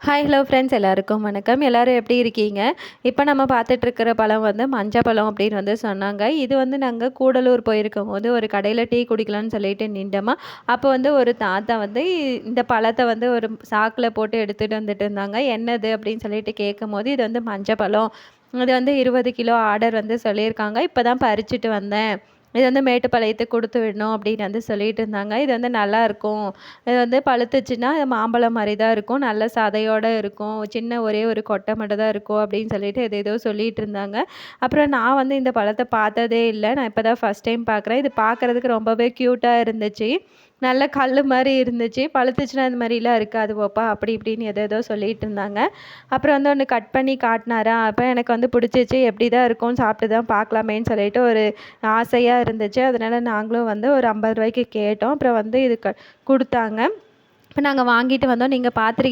Hi hello friends எல்லாருக்கும் வணக்கம். எல்லோரும் எப்படி இருக்கீங்க? இப்போ நம்ம பார்த்துட்ருக்கிற பழம் வந்து மஞ்சள் பழம் அப்படின்னு வந்து சொன்னாங்க. இது வந்து நாங்கள் கூடலூர் போயிருக்கும்போது ஒரு கடையில் டீ குடிக்கலான்னு சொல்லிட்டு நின்றோமா, அப்போ வந்து ஒரு தாத்தா வந்து இந்த பழத்தை வந்து ஒரு சாக்கில் போட்டு எடுத்துகிட்டு வந்துட்டு இருந்தாங்க. என்னது அப்படின்னு சொல்லிட்டு கேட்கும்போது, இது வந்து மஞ்சள் பழம், இது வந்து 20 கிலோ ஆர்டர் வந்து சொல்லியிருக்காங்க, இப்போ தான் பறிச்சுட்டு வந்தேன், இது வந்து மேட்டுப்பாளையத்துக்கு கொடுத்து விடணும் அப்படின்னு வந்து சொல்லிட்டு இருந்தாங்க. இது வந்து நல்லாயிருக்கும், இது வந்து பழுத்துச்சுன்னா மாம்பழம் மாதிரி தான் இருக்கும், நல்ல சதையோடு இருக்கும், சின்ன ஒரே ஒரு கொட்டை மட்டும் தான் இருக்கும் அப்படின்னு சொல்லிட்டு ஏதோ சொல்லிட்டு இருந்தாங்க. அப்புறம் நான் வந்து இந்த பழத்தை பார்த்ததே இல்லை, நான் இப்போ தான் ஃபஸ்ட் டைம் பார்க்குறேன். இது பார்க்குறதுக்கு ரொம்பவே க்யூட்டாக இருந்துச்சு, நல்ல கல் மாதிரி இருந்துச்சு. பழுத்துச்சுன்னா இந்த மாதிரிலாம் இருக்காது பாப்பா அப்படி இப்படின்னு ஏதோ சொல்லிட்டு இருந்தாங்க. அப்புறம் வந்து ஒன்று கட் பண்ணி காட்டினாரா, அப்போ எனக்கு வந்து பிடிச்சிச்சு, எப்படி தான் இருக்கும் சாப்பிட்டு தான் பார்க்கலாமேன்னு சொல்லிட்டு ஒரு ஆசையாக இருந்துச்சு. அதனால் நாங்களும் வந்து ஒரு 50 ரூபாய்க்கு கேட்டோம். அப்புறம் வந்து இது கொடுத்தாங்க. இப்போ நாங்கள் வாங்கிட்டு வந்தோம். நீங்கள் பார்த்துருக்கீங்க.